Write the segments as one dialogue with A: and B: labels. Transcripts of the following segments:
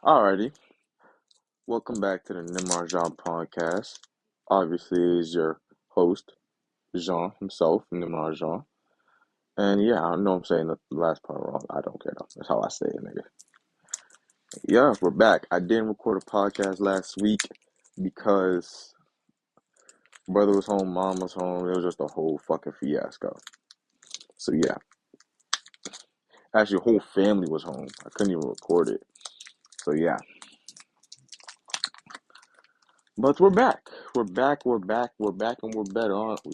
A: Alrighty, welcome back to the nimrodjaune podcast. Obviously, is your host Jean himself, nimrodjaune, and yeah, I know I'm saying the last part wrong. I don't care though. That's how I say it, nigga. Yeah, we're back. I didn't record a podcast last week because brother was home, mom was home. It was just a whole fucking fiasco. So yeah, actually, whole family was home. I couldn't even record it. So yeah, but we're back. We're back. We're back. We're back, and we're better, aren't we?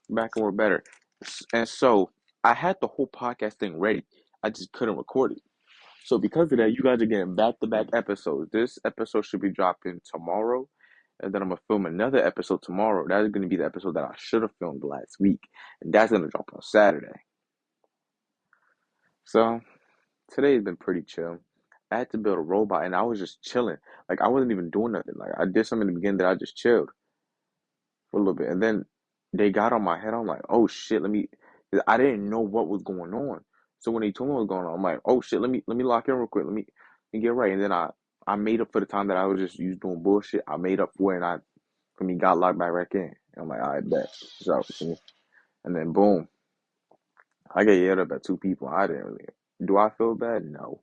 A: Back and we're better. And so I had the whole podcast thing ready. I just couldn't record it. So because of that, you guys are getting back to back episodes. This episode should be dropping tomorrow. And then I'm gonna film another episode tomorrow. That is gonna be the episode that I should have filmed last week. And that's gonna drop on Saturday. So today has been pretty chill. I had to build a robot and I was just chilling. Like I wasn't even doing nothing. Like I did something in the beginning that I just chilled for a little bit. And then they got on my head. I'm like, oh shit, let me. I didn't know what was going on. So when they told me what was going on, I'm like, oh shit, let me lock in real quick. Let me get right. And then I made up for the time that I was just used doing bullshit. I made up for it and I for me got locked back in. And I'm like, I bet. So and then boom, I get yelled at by two people. I didn't really. Do I feel bad? No.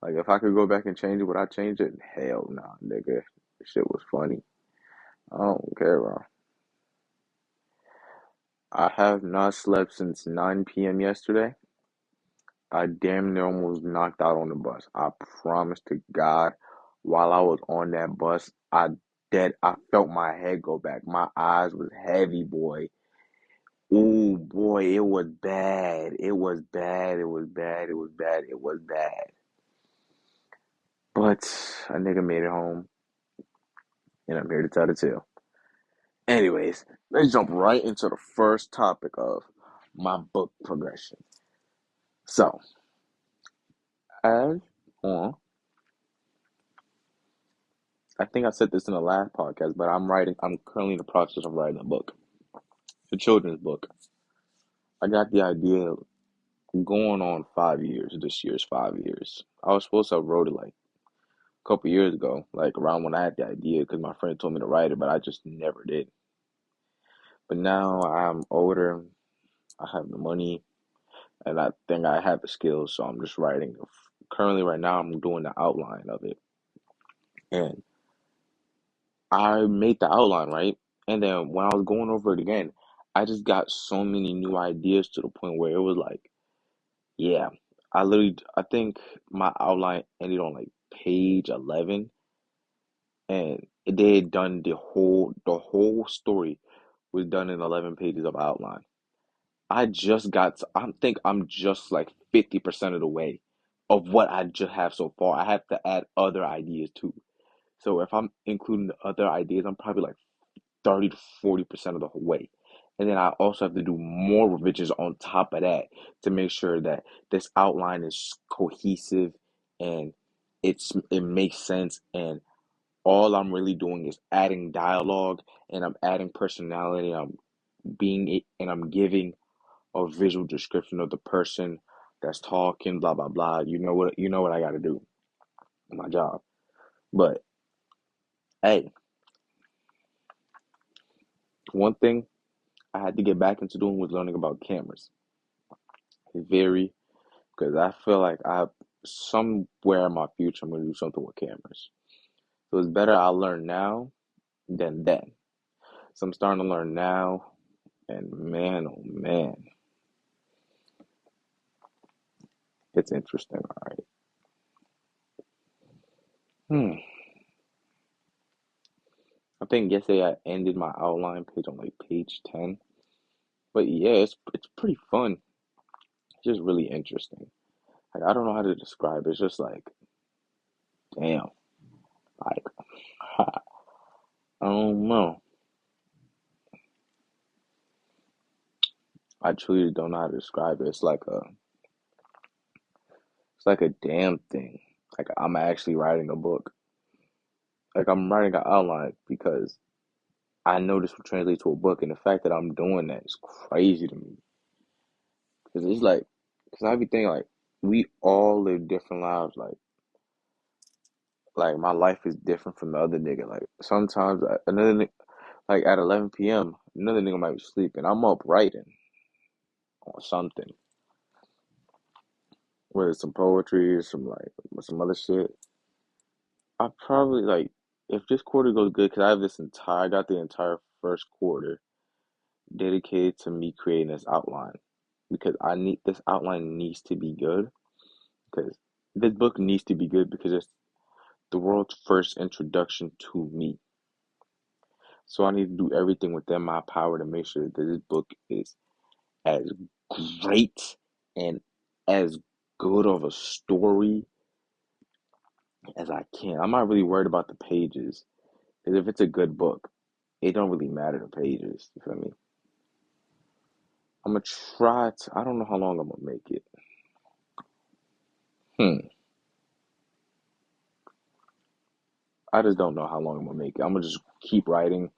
A: Like if I could go back and change it, would I change it? Hell nah, nigga. Shit was funny. I don't care, bro. I have not slept since 9 p.m. yesterday. I damn near almost knocked out on the bus. I promise to God, while I was on that bus, I felt my head go back. My eyes was heavy, boy. Ooh, boy, it was bad. It was bad. It was bad. It was bad. It was bad. But a nigga made it home, and I'm here to tell the tale. Anyways, let's jump right into the first topic of my book progression. So, as on I think I said this in the last podcast, but I'm currently in the process of writing a book, a children's book. I got the idea going on 5 years. This year's 5 years. I was supposed to have wrote it like a couple years ago, like around when I had the idea, because my friend told me to write it, but I just never did. But now I'm older, I have the money, and I think I have the skills, so I'm just writing. Currently, right now, I'm doing the outline of it, and I made the outline, right? And then when I was going over it again, I just got so many new ideas to the point where it was like, yeah, I think my outline ended on like page 11, and they had done the whole story was done in 11 pages of outline. I think I'm just like 50% of the way of what I just have so far. I have to add other ideas too. So if I'm including the other ideas, I'm probably like 30 to 40% of the whole way. And then I also have to do more revisions on top of that to make sure that this outline is cohesive and it makes sense. And all I'm really doing is adding dialogue and I'm adding personality. And I'm giving a visual description of the person that's talking, blah blah blah. You know what I gotta do. My job. But hey, one thing I had to get back into doing was learning about cameras. Very, because I feel like somewhere in my future I'm gonna do something with cameras. So it's better I learn now than then. So I'm starting to learn now, and man, oh man, it's interesting. All right. Hmm. I think yesterday I ended my outline page on like page 10. But yeah, it's pretty fun. It's just really interesting. Like I don't know how to describe it. It's just like, damn. Like I don't know. I truly don't know how to describe it. It's like a damn thing. Like I'm actually writing a book. Like I'm writing an outline because I know this will translate to a book, and the fact that I'm doing that is crazy to me. Because I be thinking like we all live different lives. Like Like my life is different from the other nigga. Like sometimes another nigga, like at 11 p.m., another nigga might be sleeping. I'm up writing on something, whether it's some poetry or some other shit. I probably like if this quarter goes good, because I got the entire first quarter dedicated to me creating this outline because this outline needs to be good because this book needs to be good because it's the world's first introduction to me. So I need to do everything within my power to make sure that this book is as great and as good of a story as I can. I'm not really worried about the pages because if it's a good book, it don't really matter the pages. You feel me? I'm gonna try to. I don't know how long I'm gonna make it. Hmm. I just don't know how long I'm gonna make it. I'm gonna just keep writing.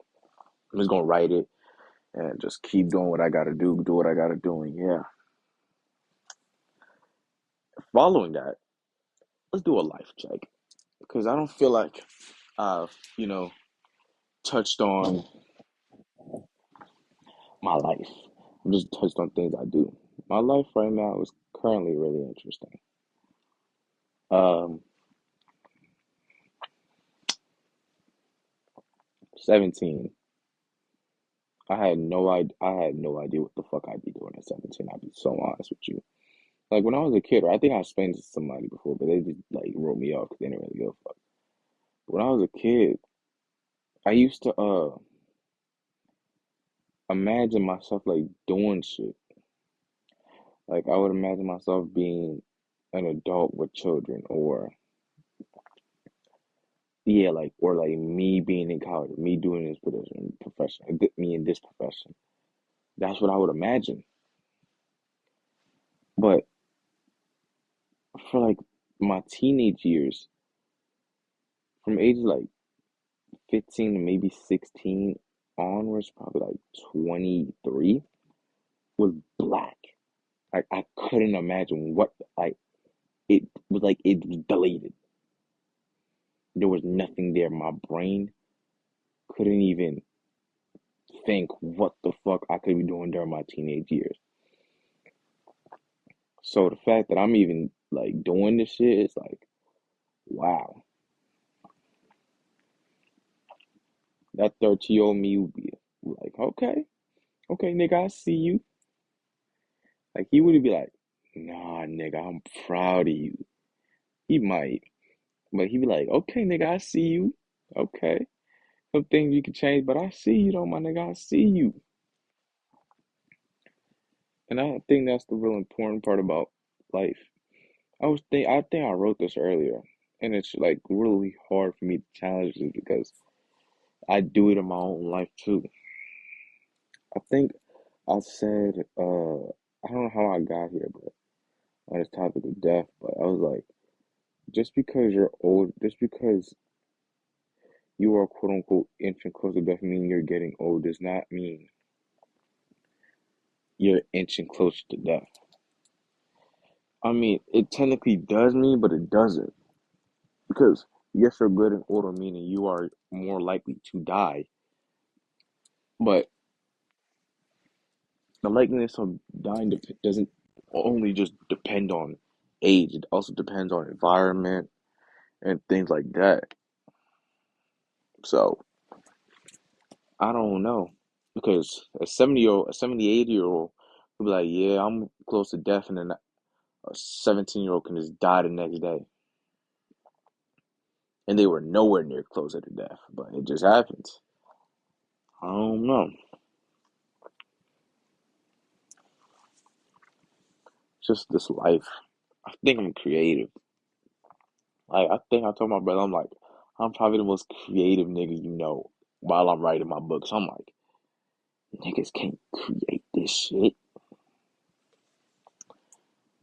A: I'm just gonna write it and just keep doing what I gotta do what I gotta do, and yeah. Following that, let's do a life check because I don't feel like I've, touched on my life. I'm just touched on things I do. My life right now is currently really interesting. Um, 17. I had no idea what the fuck I'd be doing at 17. I'll be so honest with you. Like when I was a kid, or I think I explained this to somebody before, but they just like wrote me off because they didn't really give a fuck. When I was a kid, I used to imagine myself like doing shit. Like I would imagine myself being an adult with children, or yeah, or me being in college, me doing this profession, me in this profession. That's what I would imagine. But for like my teenage years, from ages like 15 to maybe 16 onwards, probably like 23, was black. I couldn't imagine what, like, it was like it was deleted. There was nothing there. My brain couldn't even think what the fuck I could be doing during my teenage years. So the fact that I'm even like doing this shit is like, wow. That 30-year-old me would be like, okay, okay, nigga, I see you. Like he would be like, nah, nigga, I'm proud of you. He might, but he'd be like, okay, nigga, I see you. Okay, some things you can change, but I see you though, my nigga, I see you. And I think that's the real important part about life. I think I wrote this earlier, and it's like really hard for me to challenge this because I do it in my own life too. I think I said, I don't know how I got here, but on this topic of death, but I was like, just because you are quote unquote inching close to death, meaning you're getting old, does not mean you're inching closer to death. I mean, it technically does mean, but it doesn't. Because yes, you're getting older, meaning you are more likely to die, but the likeliness of dying doesn't only just depend on age, it also depends on environment and things like that. So I don't know. Because a 78-year-old will be like, yeah, I'm close to death, and then a 17-year-old can just die the next day. And they were nowhere near closer to death, but it just happens. I don't know. Just this life. I think I'm creative. Like I think I told my brother, I'm like, I'm probably the most creative nigga you know while I'm writing my books. I'm like, niggas can't create this shit.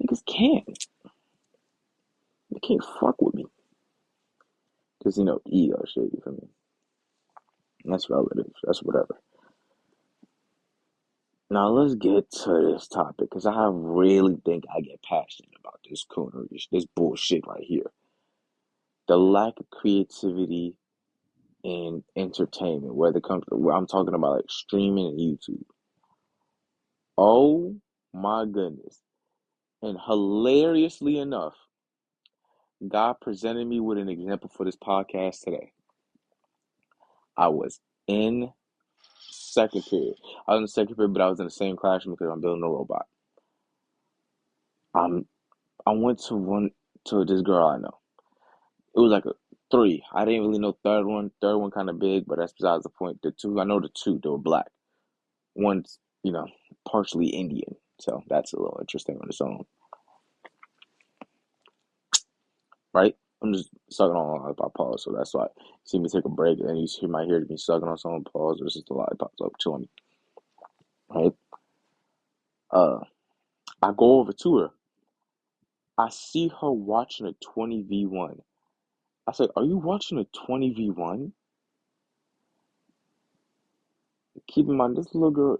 A: Niggas can't. They can't fuck with me. Cause ego shit, you feel me? That's relative. That's whatever. Now let's get to this topic, cause I really think I get passionate about this coonery, this bullshit right here. the lack of creativity in entertainment, where I'm talking about like streaming and YouTube. Oh my goodness. And hilariously enough, God presented me with an example for this podcast today. I was in second period. I was in second period, but I was in the same classroom because I'm building a robot. I'm I went to one to this girl I know. It was like a three. I didn't really know third one. Third one kind of big, but that's besides the point. The two, I know the two, they were black. One's, partially Indian. So that's a little interesting on its own, right? I'm just sucking on a lollipop pause, so that's why you see me take a break and you might hear me sucking on some pause. It's just a lollipop up chilling, right? Uh, I go over to her. I see her watching a 20v1. I said, "Are you watching a 20v1?" Keep in mind, this little girl,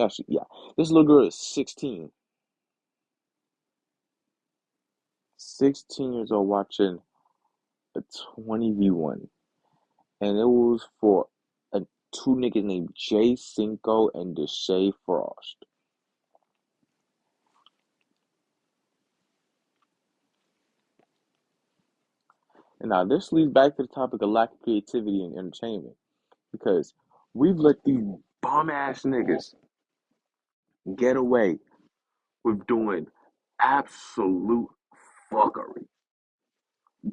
A: actually, yeah, this little girl is 16. 16 years old watching a 20v1. And it was for a, two niggas named Jay Cinco and Deshae Frost. And now this leads back to the topic of lack of creativity and entertainment. Because we've let these bum ass niggas get away with doing absolute fuckery.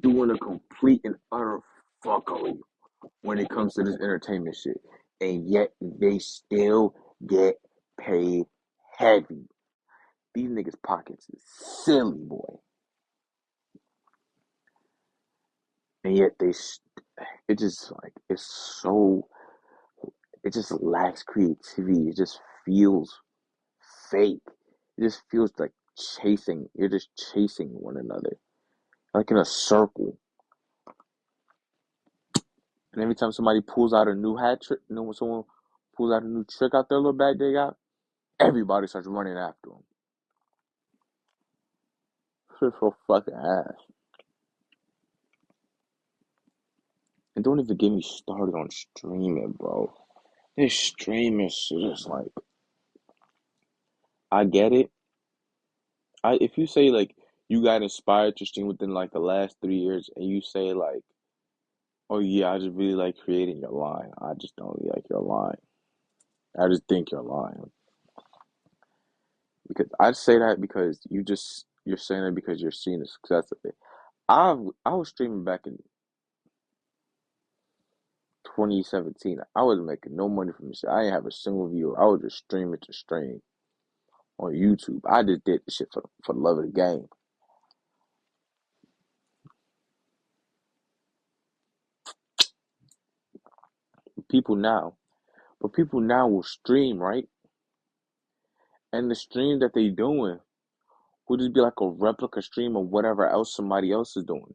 A: Doing a complete and utter fuckery when it comes to this entertainment shit. And yet they still get paid heavy. These niggas' pockets is silly, boy. And yet it just like, it just lacks creativity. It just feels fake. It just feels like you're just chasing one another. Like in a circle. And every time somebody pulls out a new hat trick, when someone pulls out a new trick out their little bag they got, everybody starts running after them. Shit so fucking ass. And don't even get me started on streaming, bro. This streaming shit is like, I get it. If you say like you got inspired to stream within like the last 3 years, and you say like, oh yeah, I just really like creating, your line. I just don't like your line. I just think you're lying. Because I say that because you're saying it because you're seeing the success of it. I was streaming back in 2017. I wasn't making no money from this shit. I didn't have a single viewer. I was just streaming to stream on YouTube. I just did the shit for the love of the game. People now, but people now will stream, right? And the stream that they doing will just be like a replica stream of whatever else somebody else is doing.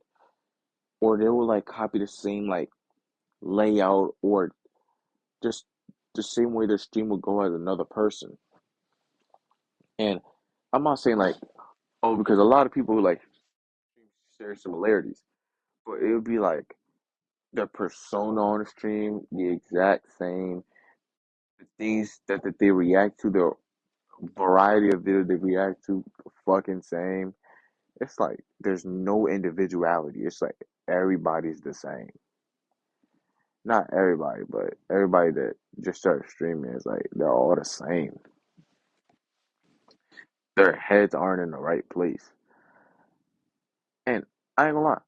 A: Or they will like copy the same like layout, or just the same way their stream will go as another person. And I'm not saying like, oh, because a lot of people like share similarities, but it would be like the persona on the stream, the exact same, the things that they react to, the variety of videos they react to, fucking same. It's like there's no individuality. It's like everybody's the same. Not everybody, but everybody that just started streaming is like they're all the same. Their heads aren't in the right place. And I ain't gonna lie,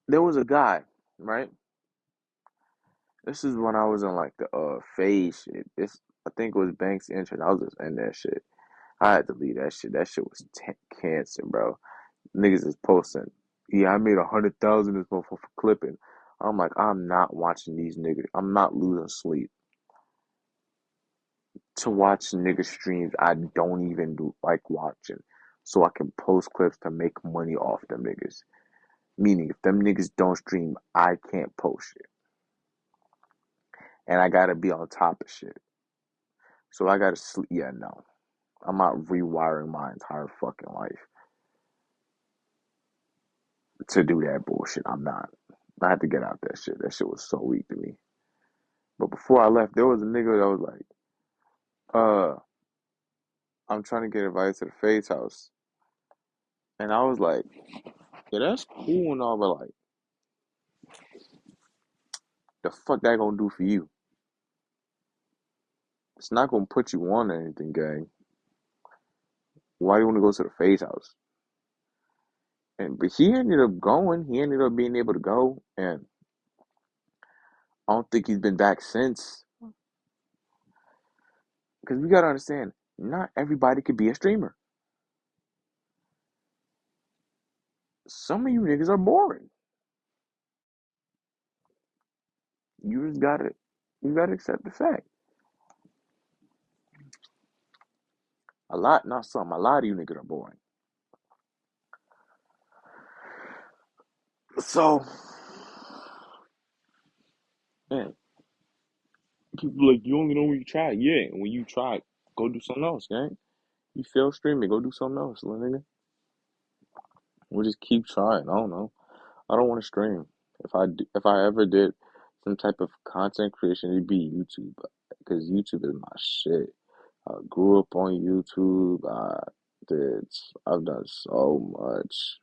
A: there was a guy, right? This is when I was in like the phase shit. This, I think it was Banks intern. I was just in that shit. I had to leave that shit. That shit was cancer, bro. Niggas is posting. Yeah, I made 100,000 this month for clipping. I'm like, I'm not watching these niggas. I'm not losing sleep to watch nigga streams I don't even like watching, so I can post clips to make money off them niggas. Meaning, if them niggas don't stream, I can't post shit, and I gotta be on top of shit. So I gotta sleep. Yeah, no, I'm not rewiring my entire fucking life. to do that bullshit. I'm not. I had to get out that shit. That shit was so weak to me. But before I left, there was a nigga that was like, I'm trying to get invited to the Fade's house. And I was like, yeah, that's cool and all, but like, the fuck that gonna do for you? It's not gonna put you on anything, gang. Why do you wanna go to the Fade's house? And but he ended up going. He ended up being able to go, and I don't think he's been back since. Because we gotta understand, not everybody could be a streamer. Some of you niggas are boring. You just gotta accept the fact. Not some, a lot of you niggas are boring. So, man, people like, you only know when you try. Yeah, when you try, go do something else, gang. You fail streaming, go do something else, little nigga. We'll just keep trying. I don't know. I don't want to stream. If I ever did some type of content creation, it'd be YouTube, because YouTube is my shit. I grew up on YouTube. Did I've done so much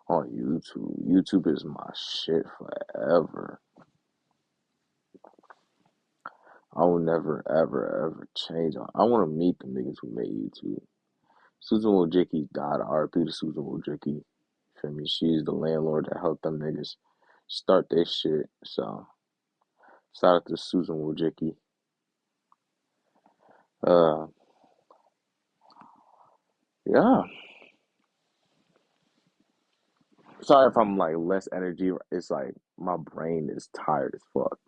A: on YouTube. YouTube is my shit forever. I will never, ever, ever change. I want to meet the niggas who made YouTube. Susan Wojcicki died. RP to Susan Wojcicki. Feel me? She's the landlord that helped them niggas start their shit. So, shout out to Susan Wojcicki. Uh, yeah. Sorry if I'm like less energy. It's like my brain is tired as fuck.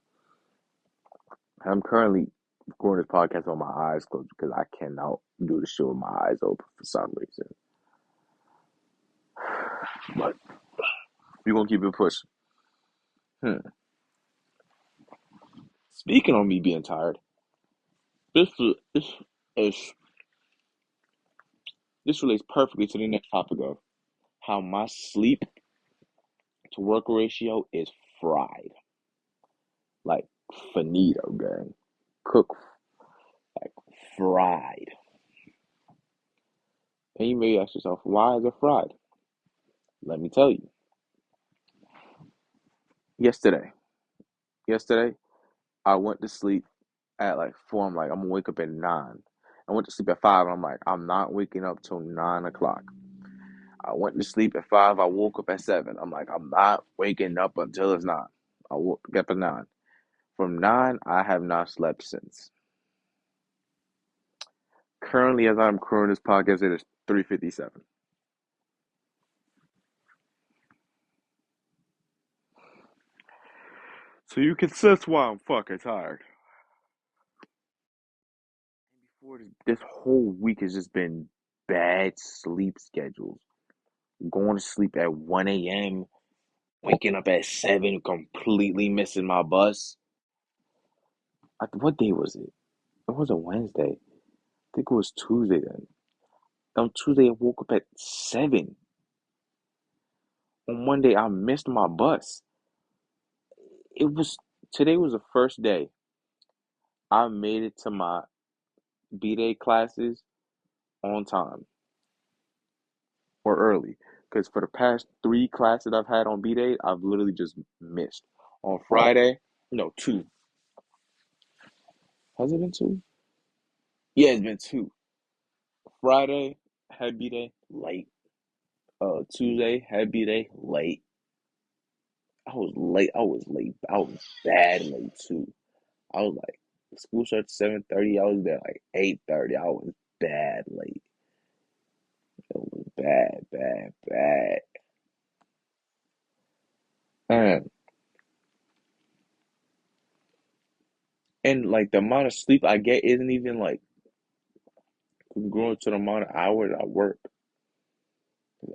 A: I'm currently recording this podcast with my eyes closed because I cannot do the show with my eyes open for some reason. But we're gonna keep it pushing. Hmm. Speaking on me being tired, this is this relates perfectly to the next topic of how my sleep to work ratio is fried. Like finito, gang. Cook like fried. And you may ask yourself, why is it fried? Let me tell you. Yesterday, yesterday, I went to sleep at like 4. I'm like, I'm gonna wake up at 9. I went to sleep at 5. I'm like, I'm not waking up till 9 o'clock. I went to sleep at 5. I woke up at 7. I'm like, I'm not waking up until it's 9. I woke up at 9. From 9, I have not slept since. Currently, as I'm recording this podcast, it is 3:57. So you can sense why I'm fucking tired. Before this whole week has just been bad sleep schedules. Going to sleep at 1 a.m., waking up at 7, completely missing my bus. What day was it? It was a Wednesday. I think it was Tuesday then. On Tuesday, I woke up at 7. On Monday, I missed my bus. It was Today was the first day I made it to my B-Day classes on time or early. Because for the past 3 classes I've had on B-Day, I've literally just missed. On Friday, no, 2. Has it been 2? Yeah, it's been 2. Friday, had B-Day, late. Tuesday, had B-Day, late. I was late. I was late. I was bad late too. I was like, school starts 7:30. I was there like 8:30. I was bad late. It was bad, bad, bad. And like the amount of sleep I get isn't even like congruent to the amount of hours I work.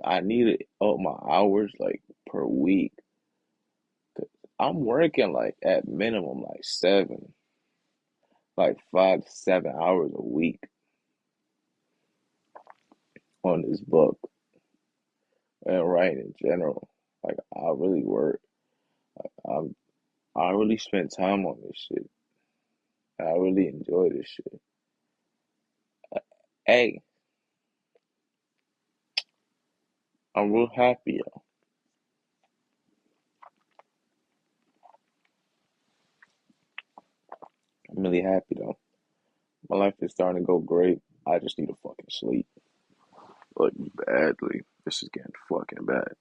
A: I need to up my hours like per week. 'Cause I'm working like at minimum like 7, like 5 to 7 hours a week on this book and writing in general. Like I really work. I'm I really spent time on this shit. I really enjoy this shit. Hey, I'm real happy, yo. I'm really happy though. My life is starting to go great. I just need to fucking sleep. Like badly. This is getting fucking bad.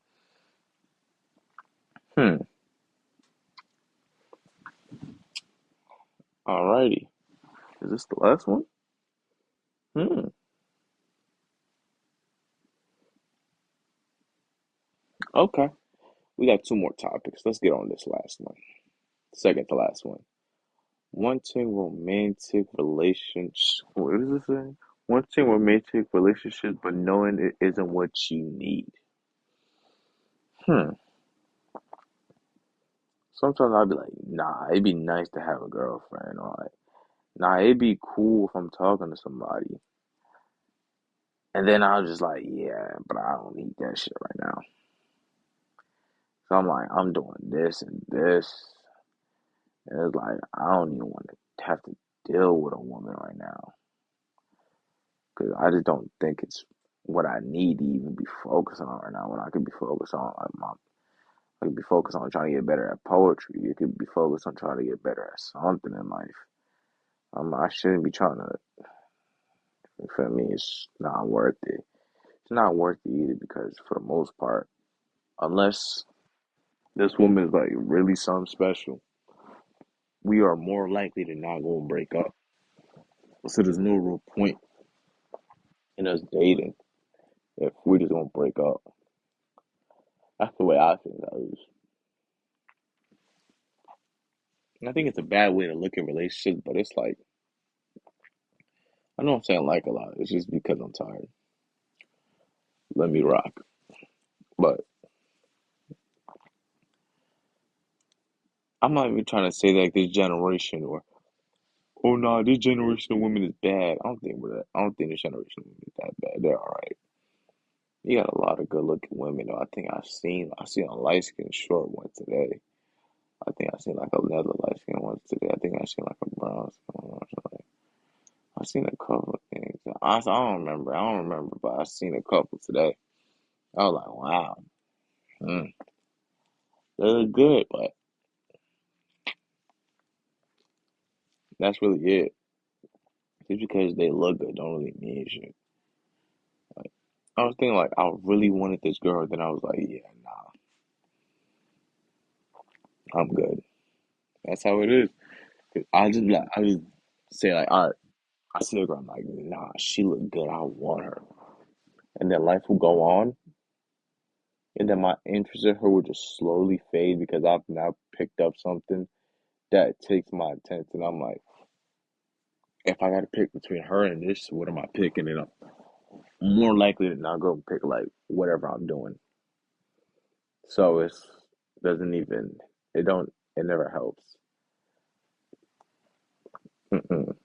A: Hmm. Alrighty. Is this the last one? Hmm. Okay. We got two more topics. Let's get on this last one. Second to last one. Wanting romantic relationship. What is this saying? Wanting romantic relationships, but knowing it isn't what you need. Hmm. Sometimes I'll be like, nah, it'd be nice to have a girlfriend, or like, nah, it'd be cool if I'm talking to somebody. And then I was just like, yeah, but I don't need that shit right now. So I'm like, I'm doing this and this. And it's like, I don't even want to have to deal with a woman right now. Because I just don't think it's what I need to even be focusing on right now. When I could be focused on, like, I could be focused on trying to get better at poetry. You could be focused on trying to get better at something in life. I shouldn't be trying to, for me, it's not worth it. It's not worth it either because for the most part, unless this woman is like really something special, we are more likely to not go and break up. So there's no real point in us dating if we're just gonna break up. That's the way I think that is. And I think it's a bad way to look at relationships, but it's like I know I'm saying like a lot. It's just because I'm tired. Let me rock. But I'm not even trying to say like this generation or oh no, this generation of women is bad. I don't think we're that. I don't think this generation of women is that bad. They're all right. You got a lot of good looking women though. I seen a light skinned short one today. I think I seen like another light skinned one today. I think I seen like a brown skin one. Like, I seen a couple of things. I don't remember. I don't remember, but I seen a couple today. I was like, wow, they look good, but that's really it. Just because they look good don't really mean shit. Like, I was thinking like I really wanted this girl, then I was like, yeah, nah, I'm good. That's how it is. 'Cause I just say like, all right, I see a girl, I'm like, nah, she look good, I want her. And then life will go on, and then my interest in her will just slowly fade because I've now picked up something that takes my attention. I'm like, if I got to pick between her and this, what am I picking? And I'm more likely to not go and pick like whatever I'm doing. So it's doesn't even it don't it never helps. Mm-mm,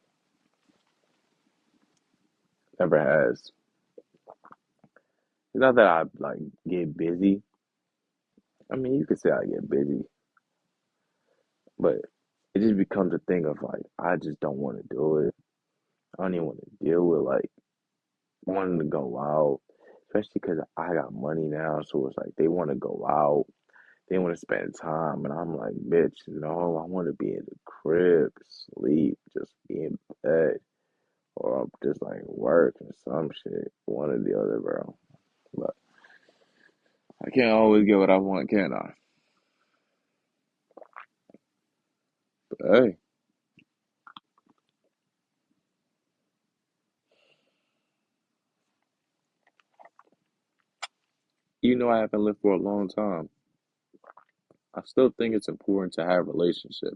A: never has. It's not that I like get busy. I mean, you could say I get busy, but it just becomes a thing of like I just don't want to do it. I don't even want to deal with like wanting to go out, especially because I got money now. So it's like they want to go out, they want to spend time, and I'm like, bitch, no, I want to be in the crib, sleep, just be in bed, or I'm just like work or some shit, one or the other, bro. But I can't always get what I want, can I? But hey, even though I haven't lived for a long time, I still think it's important to have a relationship.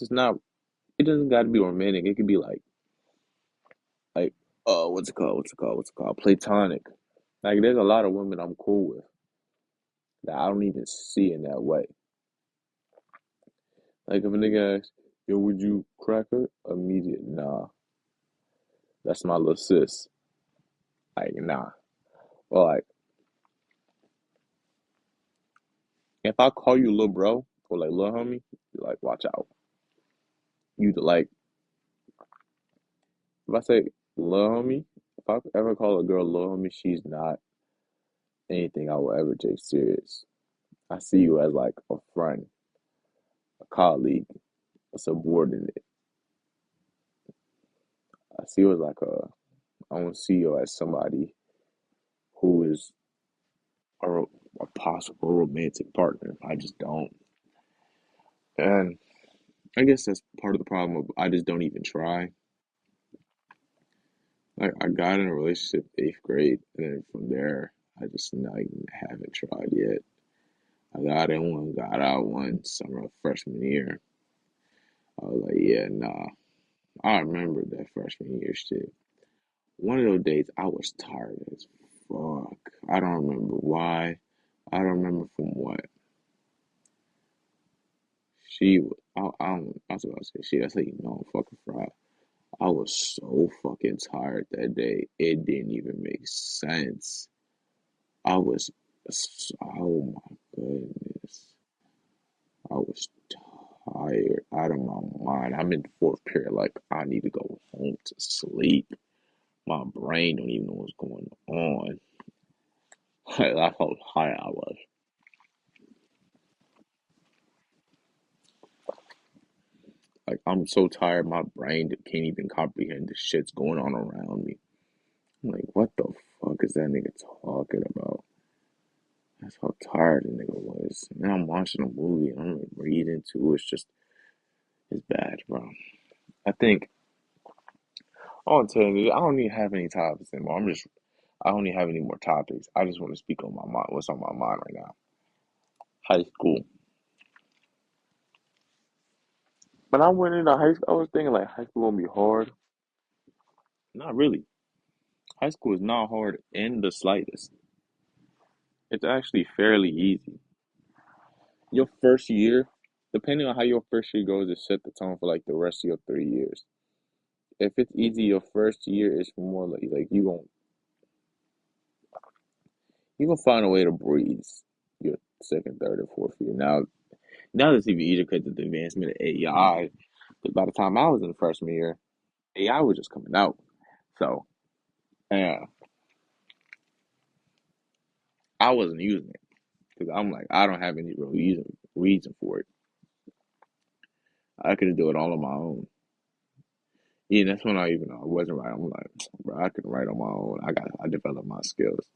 A: It's not. It doesn't got to be romantic. It could be like, what's it called? What's it called? What's it called? Platonic. Like, there's a lot of women I'm cool with that I don't even see in that way. Like, if a nigga asks, yo, would you crack her? Immediate, nah. That's my little sis. Like, nah. Well, like, if I call you little bro or like little homie, you're like, watch out. You like, if I say little homie, if I ever call a girl little homie, she's not anything I will ever take serious. I see you as like a friend, a colleague, a subordinate. I see you as like I don't see you as somebody who is a, a possible romantic partner. I just don't. And I guess that's part of the problem of I just don't even try. Like I got in a relationship eighth grade, and then from there, I just not even haven't tried yet. I got in one, got out one summer of freshman year. I was like, yeah, nah. I remember that freshman year shit. One of those days, I was tired as fuck. I don't remember why. I don't remember from what. I was about to say she. That's how you know I'm fucking fried. I was so fucking tired that day. It didn't even make sense. I was, oh my goodness. I was tired out of my mind. I'm in the fourth period. Like, I need to go home to sleep. My brain don't even know what's going on. Like, that's how tired I was. Like, I'm so tired, my brain can't even comprehend the shit's going on around me. I'm like, what the fuck is that nigga talking about? That's how tired the nigga was. And I'm watching a movie and I'm like reading too. It's bad, bro. I think, I'll tell you, I don't even have any topics anymore. I don't even have any more topics. I just want to speak on my mind, what's on my mind right now. High school. When I went into high school, I was thinking like high school gonna be hard. Not really. High school is not hard in the slightest. It's actually fairly easy. Your first year, depending on how your first year goes, it set the tone for like the rest of your 3 years. If it's easy, your first year is more like you gonna find a way to breeze your second, third, or fourth year. Now it's even easier because of the advancement of AI. But by the time I was in freshman year, AI was just coming out. So yeah, I wasn't using it because I'm like I don't have any real reason for it. I could do it all on my own. Yeah, that's when I even know I wasn't right. I'm like, bro, I can write on my own. I developed my skills.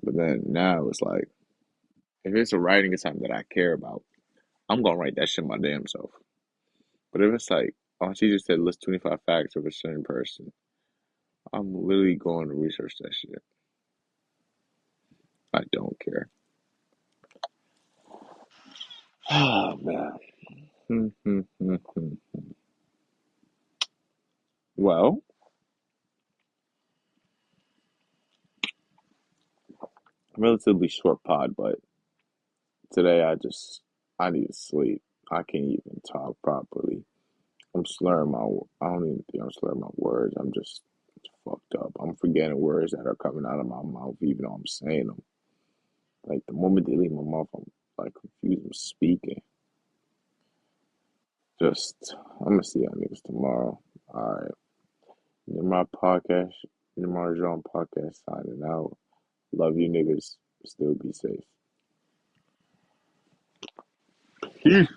A: But then now it's like if it's a writing is something that I care about, I'm gonna write that shit my damn self. But if it's like, oh, she just said list 25 facts of a certain person, I'm literally going to research that shit. I don't care. Oh man. Well, relatively short pod, but today I need to sleep. I can't even talk properly. I'm slurring my I don't even think I'm slurring my words. I'm just fucked up. I'm forgetting words that are coming out of my mouth even though I'm saying them. Like the moment they leave my mouth, I'm like confused. I'm speaking. Just I'm gonna see y'all niggas tomorrow. All right. My podcast, nimrodjaune podcast signing out. Love you niggas. Still be safe. Peace.